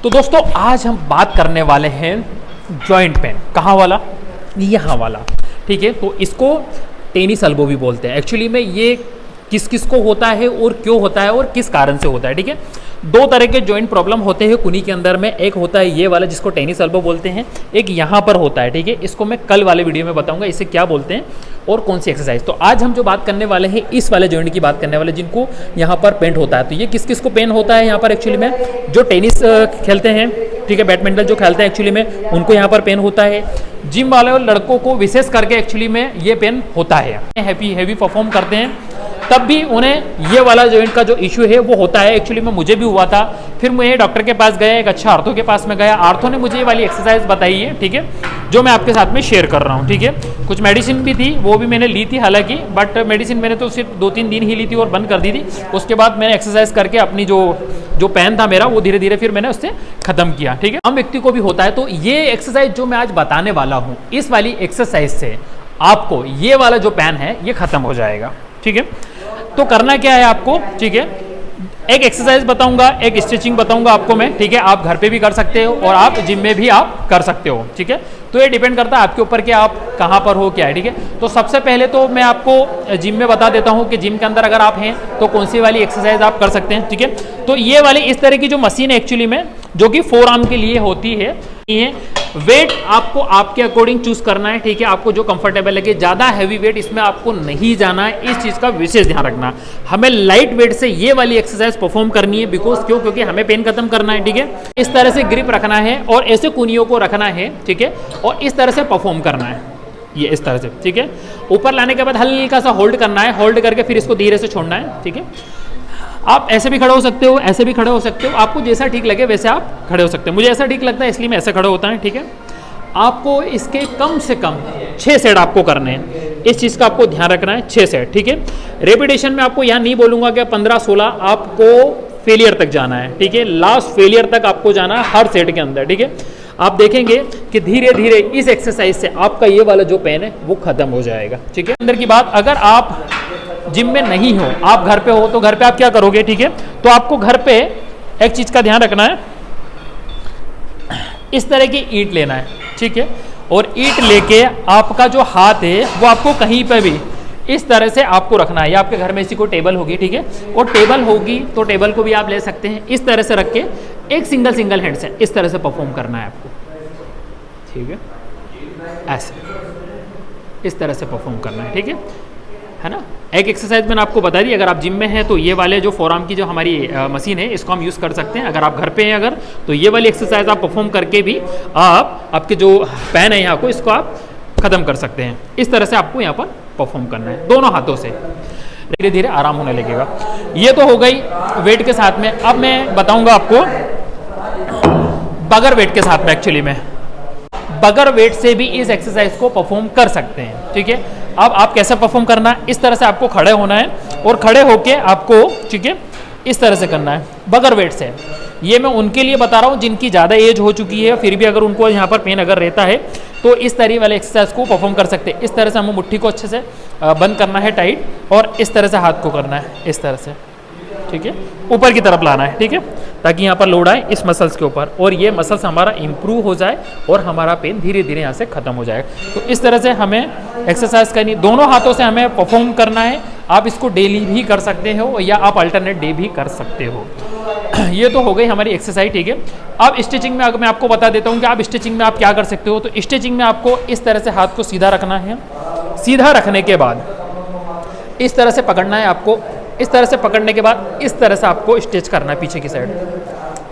तो दोस्तों आज हम बात करने वाले हैं जॉइंट पेन। कहाँ वाला? यहाँ वाला। ठीक है, तो इसको टेनिस एल्बो भी बोलते हैं। एक्चुअली में ये किस किस को होता है और क्यों होता है और किस कारण से होता है। ठीक है, दो तरह के जॉइंट प्रॉब्लम होते हैं कुनी के अंदर में। एक होता है ये वाला जिसको टेनिस एल्बो बोलते हैं, एक यहाँ पर होता है। ठीक है, इसको मैं कल वाले वीडियो में बताऊंगा इसे क्या बोलते हैं और कौन सी एक्सरसाइज। तो आज हम जो बात करने वाले हैं इस वाले जॉइंट की बात करने वाले जिनको यहाँ पर पेन होता है। तो ये किस किस को पेन होता है यहाँ पर? एक्चुअली में जो टेनिस खेलते हैं, ठीक है, बैडमिंटन जो खेलते हैं एक्चुअली में उनको यहाँ पर पेन होता है। जिम वाले लड़कों को विशेष करके एक्चुअली में ये पेन होता है। हैवी परफॉर्म करते हैं तब भी उन्हें ये वाला जॉइंट का जो इशू है वो होता है। एक्चुअली में मुझे भी हुआ था, फिर मैं डॉक्टर के पास गया, एक अच्छा आर्थो के पास में गया। आर्थो ने मुझे ये वाली एक्सरसाइज बताई है, ठीक है, जो मैं आपके साथ में शेयर कर रहा हूँ। ठीक है, कुछ मेडिसिन भी थी, वो भी मैंने ली थी हालांकि, बट मेडिसिन मैंने तो सिर्फ 2-3 दिन ही ली थी और बंद कर दी थी। उसके बाद मैंने एक्सरसाइज करके अपनी जो पेन था मेरा वो धीरे धीरे फिर मैंने उससे खत्म किया। ठीक है, आम व्यक्ति को भी होता है। तो ये एक्सरसाइज जो मैं आज बताने वाला हूँ, इस वाली एक्सरसाइज से आपको ये वाला जो पेन है ये खत्म हो जाएगा। ठीक है, तो करना क्या है आपको? ठीक है, एक एक्सरसाइज बताऊंगा, एक स्ट्रेचिंग बताऊंगा आपको मैं। ठीक है, आप घर पे भी कर सकते हो और आप जिम में भी आप कर सकते हो। ठीक है, तो ये डिपेंड करता है आपके ऊपर कि आप कहाँ पर हो, क्या है। ठीक है, तो सबसे पहले तो मैं आपको जिम में बता देता हूँ कि जिम के अंदर अगर आप हैं तो कौन सी वाली एक्सरसाइज आप कर सकते हैं। ठीक है, तो ये वाली इस तरह की जो मशीन है एक्चुअली में जो कि 4 आर्म के लिए होती है, वेट आपको आपके अकॉर्डिंग चूज करना है। ठीक है, आपको जो कंफर्टेबल लगे, ज़्यादा हैवी वेट इसमें आपको नहीं जाना है, इस चीज़ का विशेष ध्यान रखना। हमें लाइट वेट से ये वाली एक्सरसाइज परफॉर्म करनी है। बिकॉज क्यों? क्योंकि हमें पेन खत्म करना है। ठीक है, इस तरह से ग्रिप रखना है और ऐसे कुनियों को रखना है। ठीक है, और इस तरह से परफॉर्म करना है, ये इस तरह से। ठीक है, ऊपर लाने के बाद हल्का सा होल्ड करना है, होल्ड करके फिर इसको धीरे से छोड़ना है। ठीक है, आप ऐसे भी खड़े हो सकते हो, ऐसे भी खड़े हो सकते हो, आपको जैसा ठीक लगे वैसे आप खड़े हो सकते हो। मुझे ऐसा ठीक लगता है इसलिए मैं ऐसे खड़े होता है। ठीक है, आपको इसके कम से कम 6 सेट आपको करने हैं, इस चीज़ का आपको ध्यान रखना है। 6 सेट। ठीक है, रेपिटेशन में आपको यहाँ नहीं बोलूँगा कि 15-16, आपको फेलियर तक जाना है। ठीक है, लास्ट फेलियर तक आपको जाना है हर सेट के अंदर। ठीक है, आप देखेंगे कि धीरे धीरे इस एक्सरसाइज से आपका ये वाला जो पेन है वो खत्म हो जाएगा। ठीक है, अंदर की बात, अगर आप जिम में नहीं हो, आप घर पे हो, तो घर पे आप क्या करोगे? ठीक है, तो आपको घर पे एक चीज का ध्यान रखना है, इस तरह की ईंट लेना है। ठीक है, और ईंट लेके आपका जो हाथ है वो आपको कहीं पे भी इस तरह से आपको रखना है। या आपके घर में इसी को टेबल होगी, ठीक है, और टेबल होगी तो टेबल को भी आप ले सकते हैं। इस तरह से रख के एक सिंगल हैंड से इस तरह से परफॉर्म करना है आपको। ठीक है, ऐसे इस तरह से परफॉर्म करना है। ठीक है ना। एक एक्सरसाइज मैंने आपको बता दी, अगर आप जिम में हैं तो ये वाले जो 4 आर्म की जो हमारी मशीन है इसको हम यूज़ कर सकते हैं। अगर आप घर पे हैं अगर, तो ये वाली एक्सरसाइज आप परफॉर्म करके भी आप आपके जो पेन है यहाँ को इसको आप ख़त्म कर सकते हैं। इस तरह से आपको यहाँ पर परफॉर्म करना है दोनों हाथों से, धीरे धीरे आराम होने लगेगा। ये तो हो गई वेट के साथ में। अब मैं बताऊँगा आपको बगैर वेट के साथ में। एक्चुअली में बगैर वेट से भी इस एक्सरसाइज को परफॉर्म कर सकते हैं। ठीक है, अब आप कैसे परफॉर्म करना है? इस तरह से आपको खड़े होना है और खड़े होके आपको, ठीक है, इस तरह से करना है बगैर वेट से। ये मैं उनके लिए बता रहा हूँ जिनकी ज़्यादा एज हो चुकी है, फिर भी अगर उनको यहाँ पर पेन अगर रहता है तो इस तरह वाले एक्सरसाइज को परफॉर्म कर सकते हैं। इस तरह से हमें मुट्ठी को अच्छे से बंद करना है टाइट, और इस तरह से हाथ को करना है इस तरह से। ठीक है, ऊपर की तरफ लाना है। ठीक है, ताकि यहाँ पर लोड आए इस मसल्स के ऊपर और ये मसल्स हमारा इंप्रूव हो जाए और हमारा पेन धीरे धीरे यहाँ से खत्म हो जाएगा। तो इस तरह से हमें एक्सरसाइज करनी, दोनों हाथों से हमें परफॉर्म करना है। आप इसको डेली भी कर सकते हो या आप अल्टरनेट डे भी कर सकते हो। ये तो हो गई हमारी एक्सरसाइज। ठीक है, अब स्टिचिंग में अगर मैं आपको बता देता हूँ कि आप स्टिचिंग में आप क्या कर सकते हो। तो स्टिचिंग में आपको इस तरह से हाथ को सीधा रखना है। सीधा रखने के बाद इस तरह से पकड़ना है आपको। इस तरह से पकड़ने के बाद इस तरह से आपको स्टिच करना है पीछे की साइड।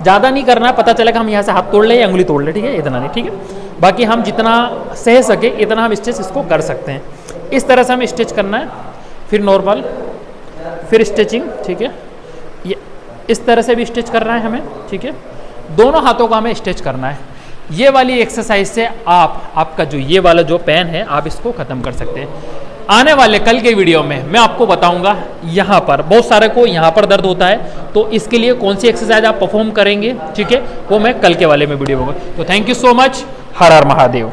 ज़्यादा नहीं करना है, पता चलेगा हम यहाँ से हाथ तोड़ लें या उंगली तोड़ लें। ठीक है, इतना नहीं। ठीक है, बाकी हम जितना सह सके इतना हम स्टिच इसको कर सकते हैं। इस तरह से हमें स्टिच करना है, फिर नॉर्मल, फिर स्टिचिंग। ठीक है, ये इस तरह से भी स्टिच करना है हमें। ठीक है, दोनों हाथों का हमें स्टिच करना है। ये वाली एक्सरसाइज से आपका जो ये वाला जो पेन है आप इसको ख़त्म कर सकते हैं। आने वाले कल के वीडियो में मैं आपको बताऊंगा, यहाँ पर बहुत सारे को यहाँ पर दर्द होता है, तो इसके लिए कौन सी एक्सरसाइज आप परफॉर्म करेंगे। ठीक है, वो मैं कल के वाले में वीडियो होगा। तो thank you so much. Her her Mahadev.